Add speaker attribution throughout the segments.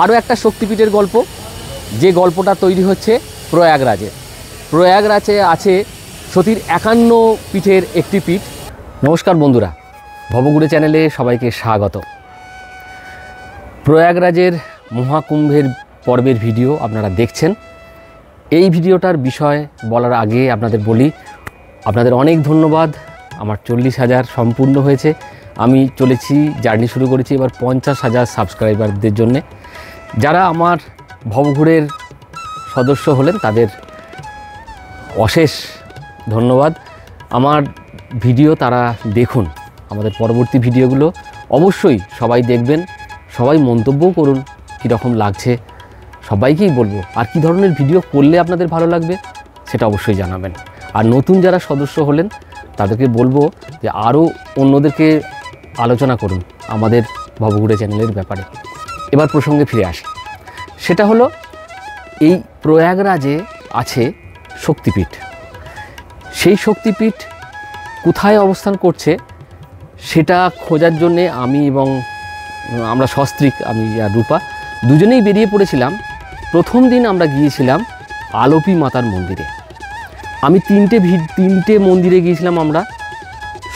Speaker 1: আরও একটা শক্তিপীঠের গল্প, যে গল্পটা তৈরি হচ্ছে প্রয়াগরাজে। প্রয়াগরাজে আছে সতীর 51 পীঠের একটি পীঠ। নমস্কার বন্ধুরা, ভবঘুরে চ্যানেলে সবাইকে স্বাগত। প্রয়াগরাজের মহাকুম্ভের পর্বের ভিডিও আপনারা দেখছেন। এই ভিডিওটার বিষয় বলার আগে আপনাদের বলি, আপনাদের অনেক ধন্যবাদ। আমার 40,000 সম্পূর্ণ হয়েছে। আমি চলেছি, জার্নি শুরু করেছি এবার 50,000 সাবস্ক্রাইবারদের জন্যে। যারা আমার ভবঘুরের সদস্য হলেন তাদের অশেষ ধন্যবাদ। আমার ভিডিও তারা দেখুন, আমাদের পরবর্তী ভিডিওগুলো অবশ্যই সবাই দেখবেন, সবাই মন্তব্যও করুন কীরকম লাগছে, সবাইকেই বলবো। আর কী ধরনের ভিডিও করলে আপনাদের ভালো লাগবে সেটা অবশ্যই জানাবেন। আর নতুন যারা সদস্য হলেন তাদেরকে বলবো যে আরও অন্যদেরকে আলোচনা করুন আমাদের ভবঘুরে চ্যানেলের ব্যাপারে। এবার প্রসঙ্গে ফিরে আসি, সেটা হলো এই প্রয়াগরাজে আছে শক্তিপীঠ। সেই শক্তিপীঠ কোথায় অবস্থান করছে সেটা খোঁজার জন্যে আমি এবং আমরা সস্ত্রীক, আমি আর রূপা দুজনেই বেরিয়ে পড়েছিলাম। প্রথম দিন আমরা গিয়েছিলাম আলোপি মাতার মন্দিরে। আমি তিনটে মন্দিরে গিয়েছিলাম। আমরা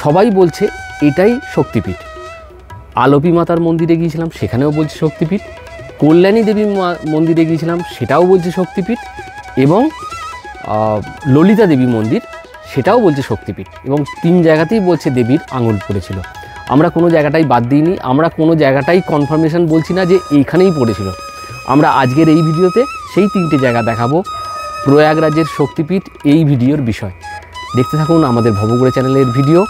Speaker 1: সবাই বলছে এটাই শক্তিপীঠ। আলোপি মাতার মন্দিরে গিয়েছিলাম, সেখানেও বলছে শক্তিপীঠ। কল্যাণী দেবী মন্দিরে গিয়েছিলাম, সেটাও বলছে শক্তিপীঠ। এবং ললিতা দেবী মন্দির, সেটাও বলছে শক্তিপীঠ। এবং 3 জায়গাতেই বলছে দেবীর আঙুল পড়েছিল। আমরা কোনো জায়গাটাই বাদ দিইনি, আমরা কোনো জায়গাটাই কনফার্মেশন বলছি না যে এইখানেই পড়েছিল। আমরা আজকের এই ভিডিওতে সেই 3টে জায়গা দেখাবো, প্রয়াগরাজের শক্তিপীঠ এই ভিডিওর বিষয়। দেখতে থাকুন আমাদের ভবঘুরে চ্যানেলের ভিডিও,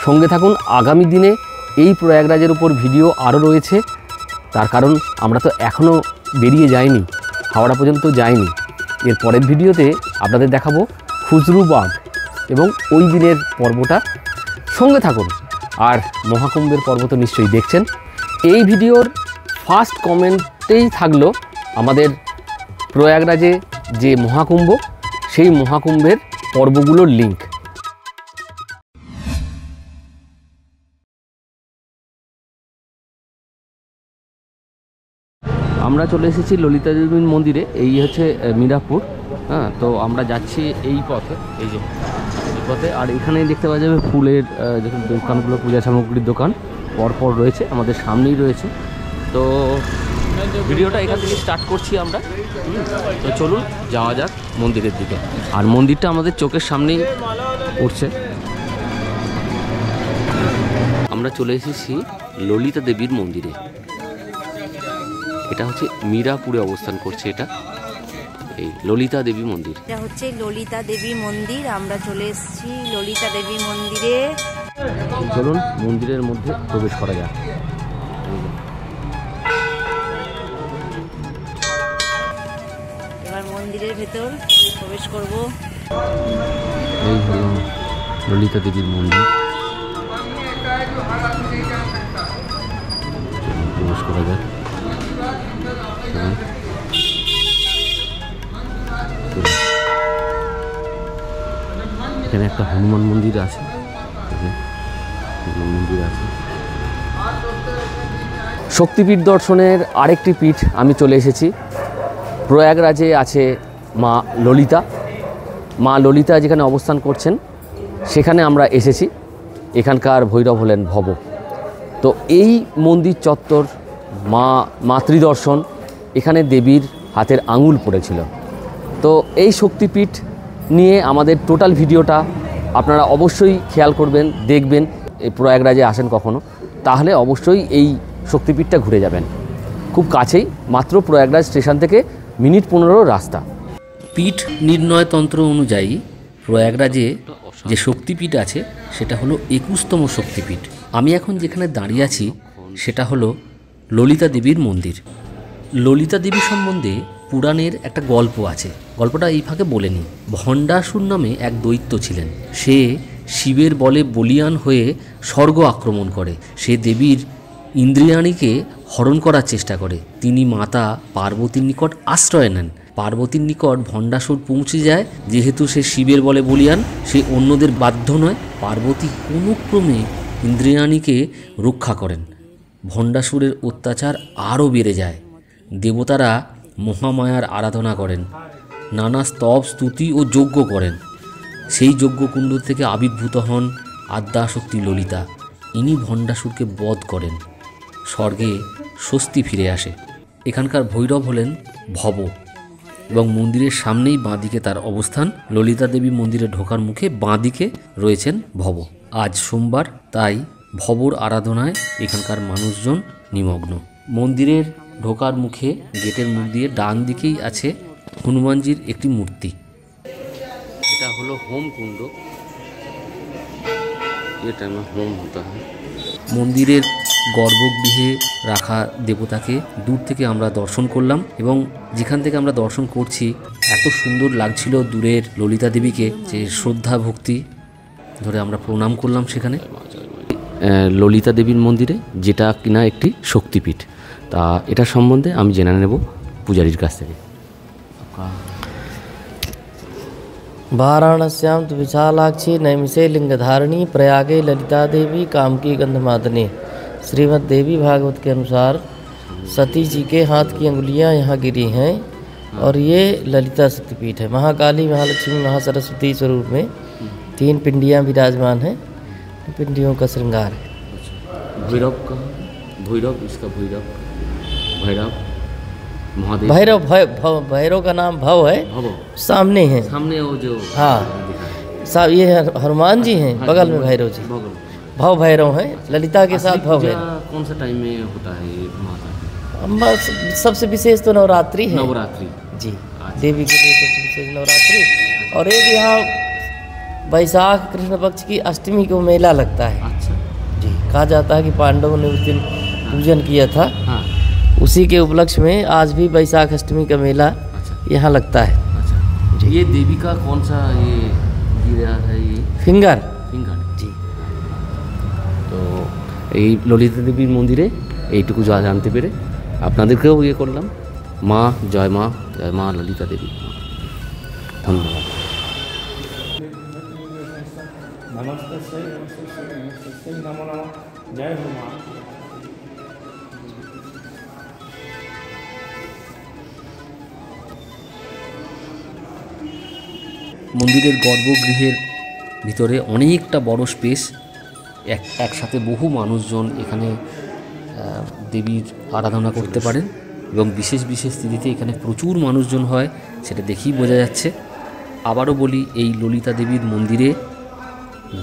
Speaker 1: সঙ্গে থাকুন। আগামী দিনে এই প্রয়াগরাজের উপর ভিডিও আরও রয়েছে, তার কারণ আমরা তো এখনও বেরিয়ে যাইনি, হাওড়া পর্যন্ত যাইনি। এর পরের ভিডিওতে আপনাদের দেখাবো খুজরুবাগ এবং ওই দিনের পর্বটা। সঙ্গে থাকুন। আর মহাকুম্ভের পর্ব তো নিশ্চয়ই দেখছেন। এই ভিডিওর ফার্স্ট কমেন্টেই থাকলো আমাদের প্রয়াগরাজে যে মহাকুম্ভ, সেই মহাকুম্ভের পর্বগুলোর লিঙ্ক। আমরা চলে এসেছি ললিতা দেবীর মন্দিরে। এই হচ্ছে মিরাপুর। হ্যাঁ, তো আমরা যাচ্ছি এই পথে, এই যে এই পথে। আর এখানে দেখতে পাওয়া যাবে ফুলের যখন দোকানগুলো, পূজা সামগ্রীর দোকান পরপর রয়েছে, আমাদের সামনেই রয়েছে। তো ভিডিওটা এখান থেকে স্টার্ট করছি আমরা। তো চলুন যাওয়া যাক মন্দিরের দিকে। আর মন্দিরটা আমাদের চোখের সামনেই উঠছে। আমরা চলে এসেছি ললিতা দেবীর মন্দিরে। এটা হচ্ছে মিরাপুরে অবস্থান করছে। এটা এই ললিতা দেবী মন্দির।
Speaker 2: এটা হচ্ছে ললিতা দেবী মন্দির। আমরা চলে এসেছি ললিতা দেবী মন্দিরে।
Speaker 1: চলুন মন্দিরের মধ্যে প্রবেশ করা যাক।
Speaker 2: এবার মন্দিরের ভেতর প্রবেশ করব।
Speaker 1: এই হলো ললিতা দেবীর মন্দির। প্রবেশ করা যাক। এখানে একটা হনুমান মন্দির আছে, শক্তিপীঠ দর্শনের আরেকটি পীঠ আমি চলে এসেছি। প্রয়াগরাজে আছে মা ললিতা। মা ললিতা যেখানে অবস্থান করছেন সেখানে আমরা এসেছি। এখানকার ভৈরব হলেন ভব। তো এই মন্দির চত্বর, মাতৃদর্শন, এখানে দেবীর হাতের আঙুল পড়েছিল। তো এই শক্তিপীঠ নিয়ে আমাদের টোটাল ভিডিওটা আপনারা অবশ্যই খেয়াল করবেন, দেখবেন। এই প্রয়াগরাজে আসেন কখনো, তাহলে অবশ্যই এই শক্তিপীঠটা ঘুরে যাবেন। খুব কাছেই, মাত্র প্রয়াগরাজ স্টেশন থেকে মিনিট 15 রাস্তা। পীঠ নির্ণয় তন্ত্র অনুযায়ী প্রয়াগরাজে যে শক্তিপীঠ আছে সেটা হলো 21তম শক্তিপীঠ। আমি এখন যেখানে দাঁড়িয়ে আছি সেটা হলো ললিতা দেবীর মন্দির। ললিতা দেবী সম্বন্ধে পুরাণের একটা গল্প আছে। গল্পটা এই ফাঁকে বলে নিই। ভণ্ডাসুর নামে এক দৈত্য ছিলেন। সে শিবের বলে বলিয়ান হয়ে স্বর্গ আক্রমণ করে। সে দেবীর ইন্দ্রিয়াণীকে হরণ করার চেষ্টা করে। তিনি মাতা পার্বতীর নিকট আশ্রয় নেন। পার্বতীর নিকট ভণ্ডাসুর পৌঁছে যায়। যেহেতু সে শিবের বলে বলিয়ান, সে অন্যদের বাধ্য নয়। পার্বতী কোনো ক্রমে ইন্দ্রিয়াণীকে রক্ষা করেন। ভণ্ডাসুরের অত্যাচার আরও বেড়ে যায়। দেবতারা মহামায়ার আরাধনা করেন, নানা স্তব স্তুতি ও যজ্ঞ করেন। সেই যজ্ঞকুণ্ড থেকে আবির্ভূত হন আদ্যাশক্তি ললিতা। ইনি ভণ্ডাসুরকে বধ করেন, স্বর্গে স্বস্তি ফিরে আসে। এখানকার ভৈরব হলেন ভব এবং মন্দিরের সামনেই বাঁদিকে তার অবস্থান। ললিতা দেবী মন্দিরে ঢোকার মুখে বাঁদিকে রয়েছেন ভব। আজ সোমবার, তাই ভবর আরাধনায় এখানকার মানুষজন নিমগ্ন। মন্দিরের ঢোকার মুখে গেটের মুখ দিয়ে ডান দিকেই আছে হনুমানজির একটি মূর্তি। এটা হলো হোম কুণ্ড, এটা হোম হতে হয়। মন্দিরের গর্ভগৃহে রাখা দেবতাকে দূর থেকে আমরা দর্শন করলাম এবং যেখান থেকে আমরা দর্শন করছি এত সুন্দর লাগছিল দূরের ললিতা দেবীকে যে শ্রদ্ধা ভক্তি ধরে আমরা প্রণাম করলাম সেখানে। ললিতা দেবীর মন্দিরে, যেটা কিনা একটি শক্তিপীঠ, তা এটা সম্বন্ধে আমি জেনে নেব পূজারীর কাছ থেকে।
Speaker 3: वाराणस्यां तु विशालाक्षी नैमिषे लिंगधारिणी प्रयागे ललिता देवी कामकी गंधमादनी। श्रीमद् देवी भागवत के अनुसार सती जी के हाथ की अंगुलियां यहाँ गिरी हैं और ये ललिता शक्तिपीठ है। महाकाली, महालक्ष्मी, महासरस्वती स्वरूप में 3 पिंडियाँ विराजमान हैं। पिंडियों का श्रृंगार है।
Speaker 1: भैरव का भैरव, इसका भैरव भैरव महादेव,
Speaker 3: भैरव का नाम भव है,
Speaker 1: भव
Speaker 3: सामने है।
Speaker 1: सामने वो जो
Speaker 3: हाँ साहब, ये हनुमान जी हैं, बगल में भैरव जी, भव भैरव हैं, ललिता के साथ भव है।
Speaker 1: कौन सा टाइम में होता है ये माता?
Speaker 3: सबसे विशेष तो नवरात्रि है।
Speaker 1: नवरात्रि
Speaker 3: जी, देवी के लिए सबसे विशेष नवरात्रि। और एक यहाँ वैशाख कृष्ण पक्ष की अष्टमी को मेला लगता है।
Speaker 1: अच्छा
Speaker 3: जी, कहा जाता है कि पांडवों ने उस दिन पूजन किया था।
Speaker 1: हाँ,
Speaker 3: उसी के उपलक्ष्य में आज भी वैशाख अष्टमी का मेला यहाँ लगता है।
Speaker 1: अच्छा जी। ये देवी का कौन सा ये गिरा है? ये
Speaker 3: फिंगर
Speaker 1: জি। তো এই ললিতা দেবীর মন্দিরে এইটুকু জানতে পেরে আপনাদেরকেও ইয়ে করলাম। মা জয় মা, জয় মা ললিতা দেবী। ধন্যবাদ।
Speaker 4: नमस्ते नमो नमः, जय हो माँ।
Speaker 1: মন্দিরের গর্ভগৃহের ভিতরে অনেকটা বড় স্পেস, একসাথে বহু মানুষজন এখানে দেবীর আরাধনা করতে পারেন এবং বিশেষ বিশেষ তিথিতে এখানে প্রচুর মানুষজন হয়, সেটা দেখেই বোঝা যাচ্ছে। আবারও বলি, এই ললিতা দেবীর মন্দিরে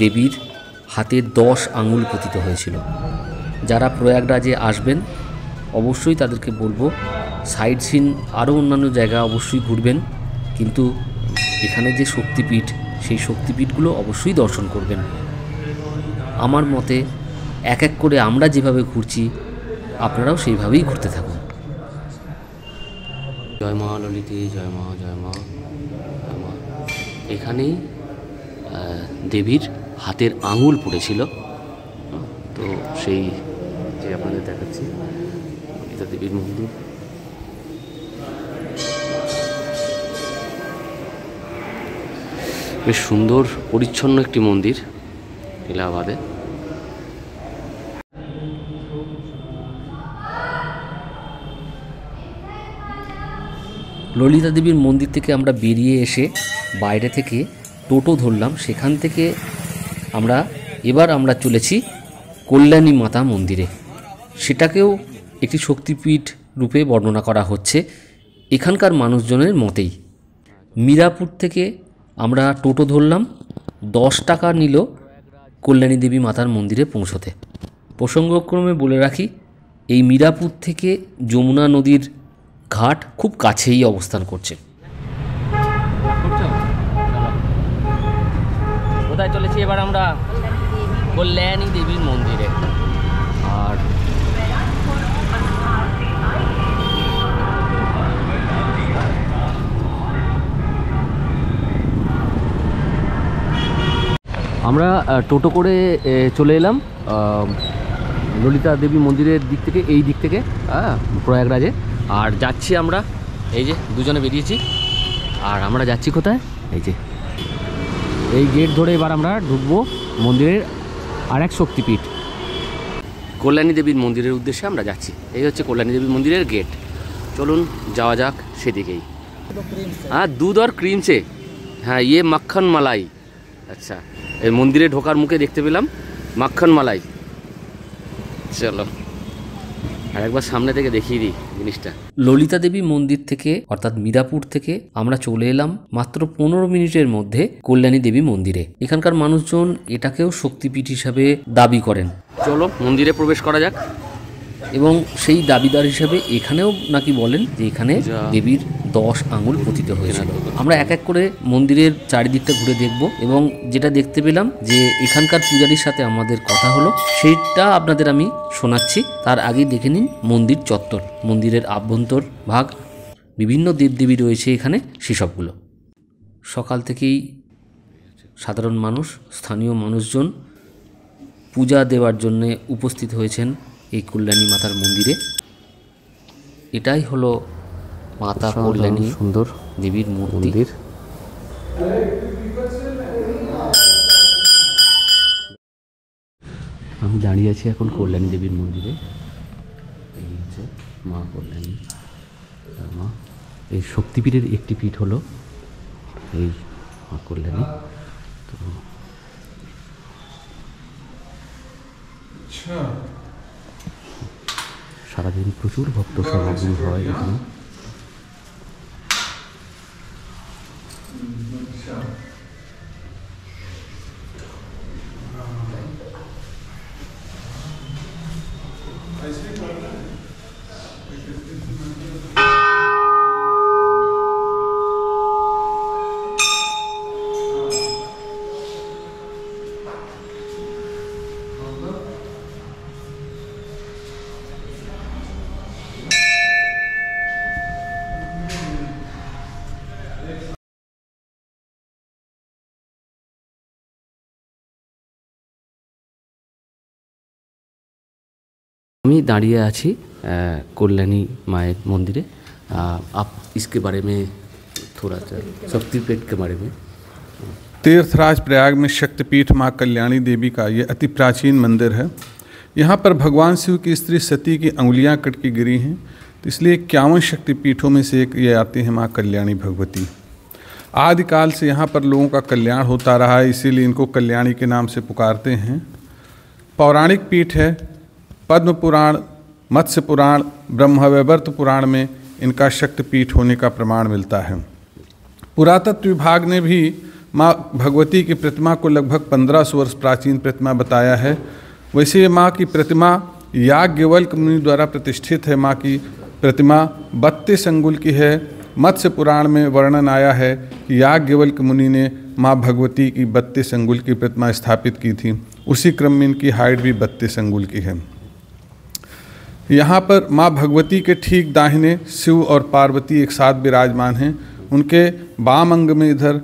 Speaker 1: দেবীর হাতে 10 আঙুল পতিত হয়েছিল। যারা প্রয়াগরাজে আসবেন অবশ্যই তাদেরকে বলবো সাইড সিন আরও অন্যান্য জায়গা অবশ্যই ঘুরবেন, কিন্তু এখানে যে শক্তিপীঠ, সেই শক্তিপীঠগুলো অবশ্যই দর্শন করবেন। আমার মতে এক এক করে আমরা যেভাবে ঘুরছি আপনারাও সেইভাবেই ঘুরতে থাকুন। জয় মা ললিতে, জয় মা, জয় মা, জয় মা। এখানেই দেবীর হাতের আঙুল পড়েছিল, তো সেই যে আপনাদের দেখাচ্ছি ললিতা দেবীর মন্দির। বেশ সুন্দর পরিচ্ছন্ন একটি মন্দির এলাহাবাদে। ললিতা দেবীর মন্দির থেকে আমরা বেরিয়ে এসে বাইরে থেকে টোটো ধরলাম। সেখান থেকে এবার আমরা চলেছি কল্যাণী মাতা মন্দিরে। সেটাকেও একটি শক্তিপীঠ রূপে বর্ণনা করা হচ্ছে এখানকার মানুষজনের মতেই। মিরাপুর থেকে আমরা টোটো ধরলাম, 10 টাকা নিল কল্যাণী দেবী মাতার মন্দিরে পৌঁছতে। প্রসঙ্গক্রমে বলে রাখি, এই মিরাপুর থেকে যমুনা নদীর ঘাট খুব কাছেই অবস্থান করছে। কোথায় চলেছি এবার আমরা? কল্যাণী দেবীর মন্দিরে। আর আমরা টোটো করে চলে এলাম ললিতা দেবী মন্দিরের দিক থেকে, এই দিক থেকে প্রয়াগরাজে। আর যাচ্ছি আমরা, এই যে দুজনে বেরিয়েছি। আর আমরা যাচ্ছি কোথায়? এই যে এই গেট ধরে এবার আমরা ঢুকবো মন্দিরের আরেক শক্তিপীঠ কল্যাণী দেবীর মন্দিরের উদ্দেশ্যে আমরা যাচ্ছি। এই হচ্ছে কল্যাণী দেবীর মন্দিরের গেট। চলুন যাওয়া যাক সেদিকেই। हाँ दूध और क्रीम से, हाँ ये मक्खन मलाई। अच्छा এই মন্দিরে ঢোকার মুখে দেখতে পেলাম মাখন মালাই। চলো আর একবার সামনে থেকে দেখিয়ে দিই জিনিসটা। ললিতা দেবী মন্দির থেকে অর্থাৎ মিরাপুর থেকে আমরা চলে এলাম মাত্র 15 মিনিটের মধ্যে কল্যাণী দেবী মন্দিরে। এখানকার মানুষজন এটাকেও শক্তিপীঠ হিসাবে দাবি করেন। চলো মন্দিরে প্রবেশ করা যাক। এবং সেই দাবিদার হিসাবে এখানেও নাকি বলেন যে এখানে দেবীর 10 আঙুল পতিত হয়েছিল। আমরা এক এক করে মন্দিরের চারিদিকটা ঘুরে দেখব এবং যেটা দেখতে পেলাম যে এখানকার পূজারীর সাথে আমাদের কথা হলো সেইটা আপনাদের আমি শোনাচ্ছি। তার আগেই দেখে নিন মন্দির চত্বর, মন্দিরের আভ্যন্তর ভাগ, বিভিন্ন দেবদেবী রয়েছে এখানে সেসবগুলো। সকাল থেকেই সাধারণ মানুষ, স্থানীয় মানুষজন পূজা দেওয়ার জন্য উপস্থিত হয়েছেন এই কল্যাণী মাতার মন্দিরে। এটাই হলো মাতা কল্যাণী সুন্দর দেবীর মন্দির। আমি দাঁড়িয়ে আছি এখন কল্যাণী দেবীর মন্দিরে। এই হচ্ছে মা কল্যাণী মা। এই শক্তিপীঠের একটি পীঠ হলো এই মা কল্যাণী। তো সারাদিন প্রচুর ভক্ত সমাগম হয় এখানে। আমি दाঁড়িয়ে আছি कल्याणी माए मंदिरे। आप इसके बारे में थोड़ा सा शक्तिपीठ के बारे में।
Speaker 5: तीर्थराज प्रयाग में शक्तिपीठ माँ कल्याणी देवी का ये अति प्राचीन मंदिर है। यहाँ पर भगवान शिव की स्त्री सती की अंगुलियाँ कट के गिरी हैं, तो इसलिए 51 शक्तिपीठों में से एक ये आती है माँ कल्याणी भगवती। आदिकाल से यहाँ पर लोगों का कल्याण होता रहा है, इसीलिए इनको कल्याणी के नाम से पुकारते हैं। पौराणिक पीठ है। पद्म पुराण, मत्स्य पुराण, ब्रह्मवैवर्त पुराण में इनका शक्तिपीठ होने का प्रमाण मिलता है। पुरातत्व विभाग ने भी माँ भगवती की प्रतिमा को लगभग 1500 वर्ष प्राचीन प्रतिमा बताया है। वैसे ये माँ की प्रतिमा याज्ञवल्क्य मुनि द्वारा प्रतिष्ठित है। माँ की प्रतिमा 32 अंगुल की है। मत्स्य पुराण में वर्णन आया है कि याज्ञवल्क्य मुनि ने माँ भगवती की 32 अंगुल की प्रतिमा स्थापित की थी। उसी क्रम में इनकी हाइट भी 32 अंगुल की है। यहाँ पर माँ भगवती के ठीक दाहिने शिव और पार्वती एक साथ विराजमान हैं। उनके वाम अंग में इधर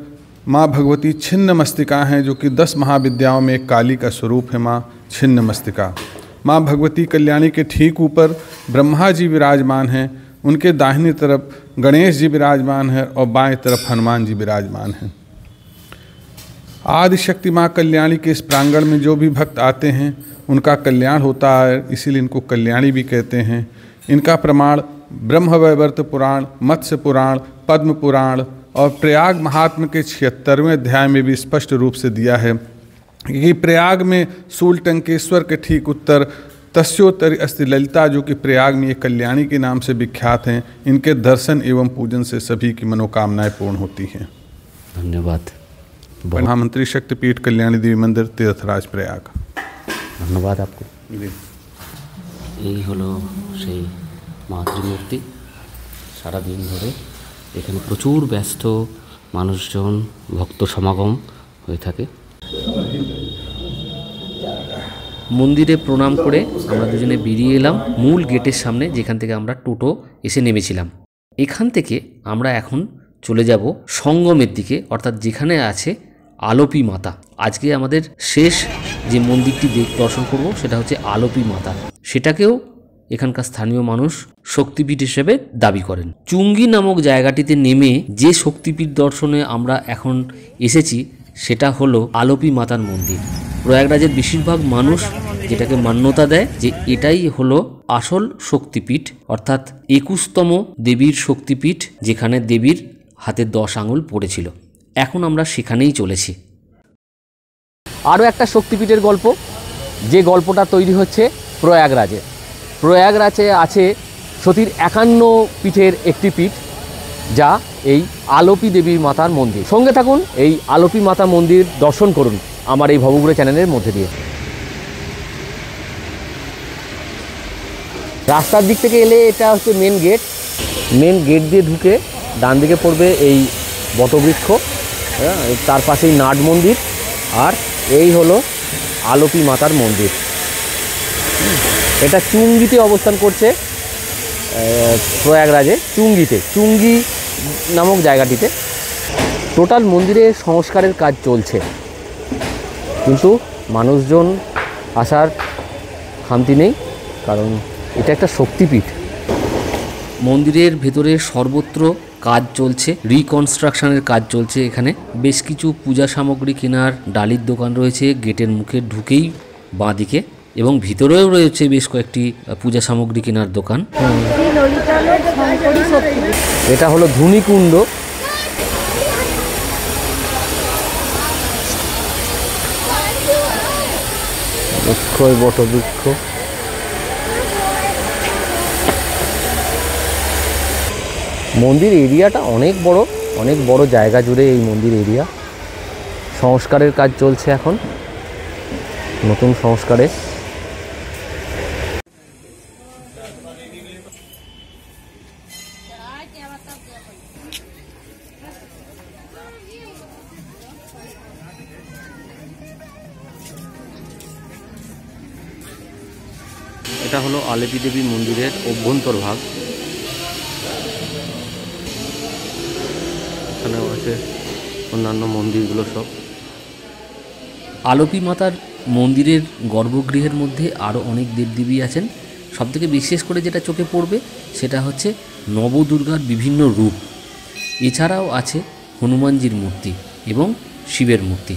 Speaker 5: माँ भगवती छिन्न मस्तिका हैं, जो कि 10 महाविद्याओं में एक काली का स्वरूप है माँ छिन्न मस्तिका। माँ भगवती कल्याणी के ठीक ऊपर ब्रह्मा जी विराजमान हैं। उनके दाहिनी तरफ गणेश जी विराजमान हैं और बाएं तरफ हनुमान जी विराजमान हैं। आदिशक्ति माँ कल्याणी के इस प्रांगण में जो भी भक्त आते हैं उनका कल्याण होता है, इसीलिए इनको कल्याणी भी कहते हैं। इनका प्रमाण ब्रह्मवैवर्त पुराण, मत्स्य पुराण, पद्म पुराण और प्रयाग महात्म्य के 76वें अध्याय में भी स्पष्ट रूप से दिया है कि प्रयाग में शूलटंकेश्वर के ठीक उत्तर तस्योत्तरी अस्ति ललिता, जो कि प्रयाग में ये कल्याणी के नाम से विख्यात हैं। इनके दर्शन एवं पूजन से सभी की मनोकामनाएं पूर्ण होती हैं।
Speaker 1: धन्यवाद।
Speaker 5: महामंत्री शक्तिपीठ कल्याणी देवी मंदिर, तीर्थराज प्रयाग।
Speaker 1: धन्यवाद आपको। এই হলো সেই মাতৃমূর্তি। সারাদিন ধরে এখানে প্রচুর ব্যস্ত মানুষজন, ভক্ত সমাগম হয়ে থাকে। মন্দিরে প্রণাম করে আমরা দুজনে বেরিয়ে এলাম মূল গেটের সামনে, যেখান থেকে আমরা টোটো এসে নেমেছিলাম। এখান থেকে আমরা এখন চলে যাব সঙ্গমের দিকে, অর্থাৎ যেখানে আছে আলোপী মাতা। আজকে আমাদের শেষ যে মন্দিরটি দর্শন করব সেটা হচ্ছে আলোপী মাতা। সেটাকেও এখানকার স্থানীয় মানুষ শক্তিপীঠ হিসেবে দাবি করেন। চুঙ্গি নামক জায়গাটিতে নেমে যে শক্তিপীঠ দর্শনে আমরা এখন এসেছি সেটা হলো আলোপী মাতার মন্দির। প্রয়াগরাজের বেশিরভাগ মানুষ যেটাকে মান্যতা দেয় যে এটাই হলো আসল শক্তিপীঠ, অর্থাৎ 21তম দেবীর শক্তিপীঠ, যেখানে দেবীর হাতে 10 আঙুল পড়েছিল। এখন আমরা সেখানেই চলেছি। আরও একটা শক্তিপীঠের গল্প, যে গল্পটা তৈরি হচ্ছে প্রয়াগরাজে। প্রয়াগরাজে আছে সতীর 51 পীঠের একটি পীঠ, যা এই আলোপি দেবীর মাতার মন্দির। সঙ্গে থাকুন, এই আলোপি মাতা মন্দির দর্শন করুন আমার এই ভবঘুরে চ্যানেলের মধ্যে দিয়ে। রাস্তার দিক থেকে এলে এটা হচ্ছে মেন গেট। মেন গেট দিয়ে ঢুকে ডান দিকে পড়বে এই বটবৃক্ষ, তার পাশেই নাট মন্দির, আর এই হলো আলোপি মাতার মন্দির। এটা চুঙ্গিতে অবস্থান করছে, প্রয়াগরাজে চুঙ্গি নামক জায়গাটিতে। টোটাল মন্দিরে সংস্কারের কাজ চলছে, কিন্তু মানুষজন আসার খামতি নেই, কারণ এটা একটা শক্তিপীঠ। মন্দিরের ভেতরে সর্বত্র কাজ চলছে, রিকনস্ট্রাকশনের কাজ চলছে। এখানে বেশ কিছু পূজা সামগ্রী কেনার ডালির দোকান রয়েছে গেটের মুখে ঢুকেই বাঁদিকে, এবং ভিতরেও রয়েছে বেশ কয়েকটি পূজা সামগ্রী কেনার দোকান। এটা হলো ধুনিকুণ্ড। অক্ষয় বটবৃক্ষ। মন্দির এরিয়াটা অনেক বড় জায়গা জুড়ে এই মন্দির এরিয়া। সংস্কারের কাজ চলছে এখন, নতুন সংস্কারে। এটা হলো আলোপি দেবী মন্দিরের অভ্যন্তর ভাগ। এখানে আছে অন্যান্য মন্দিরগুলো সব। আলোপি মাতার মন্দিরের গর্ভগৃহের মধ্যে আরও অনেক দেবদেবী আছেন। সবথেকে বিশেষ করে যেটা চোখে পড়বে সেটা হচ্ছে নবদুর্গার বিভিন্ন রূপ। এছাড়াও আছে হনুমানজির মূর্তি এবং শিবের মূর্তি।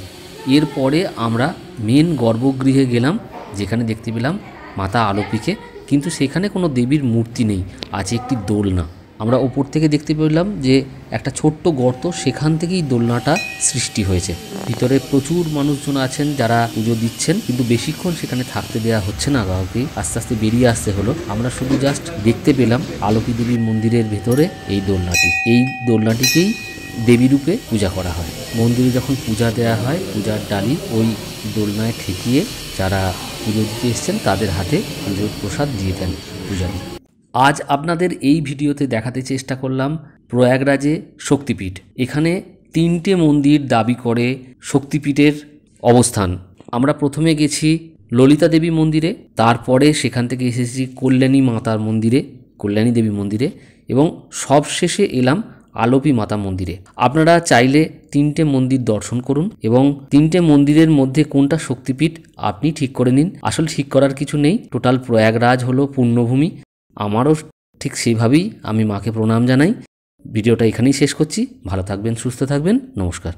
Speaker 1: এরপরে আমরা মেন গর্ভগৃহে গেলাম, যেখানে দেখতে পেলাম মাতা আলোপিকে, কিন্তু সেখানে কোনো দেবীর মূর্তি নেই, আছে একটি দোলনা। আমরা ওপর থেকে দেখতে পেলাম যে একটা ছোট্ট গর্ত, সেখান থেকেই দোলনাটা সৃষ্টি হয়েছে। ভিতরে প্রচুর মানুষজন আছেন যারা পুজো দিচ্ছেন, কিন্তু বেশিক্ষণ সেখানে থাকতে দেওয়া হচ্ছে না, কাউকে আস্তে আস্তে বেরিয়ে আসতে হলো। আমরা শুধু জাস্ট দেখতে পেলাম আলোপি দেবীর মন্দিরের ভেতরে এই দোলনাটিকেই দেবী রূপে পূজা করা হয়। মন্দিরে যখন পূজা দেওয়া হয়, পূজার ডালি ওই দোলনায় ঠেকিয়ে যারা পুজো দিতে এসছেন তাদের হাতে পুজোর প্রসাদ দিয়ে দেন পূজারী। আজ আপনাদের এই ভিডিওতে দেখাতে চেষ্টা করলাম প্রয়াগরাজে শক্তিপীঠ। এখানে 3টে মন্দির দাবি করে শক্তিপীঠের অবস্থান। আমরা প্রথমে গেছি ললিতা দেবী মন্দিরে, তারপরে সেখান থেকে এসেছি কল্যাণী দেবী মন্দিরে, এবং সবশেষে এলাম আলোপি মাতা মন্দিরে। আপনারা চাইলে 3টে মন্দির দর্শন করুন এবং 3টে মন্দিরের মধ্যে কোনটা শক্তিপীঠ আপনি ঠিক করে নিন। আসলে ঠিক করার কিছু নেই, টোটাল প্রয়াগরাজ হলো পুণ্যভূমি। আমারও ঠিক সেইভাবেই আমি মাকে প্রণাম জানাই। ভিডিওটা এখানেই শেষ করছি। ভালো থাকবেন, সুস্থ থাকবেন, নমস্কার।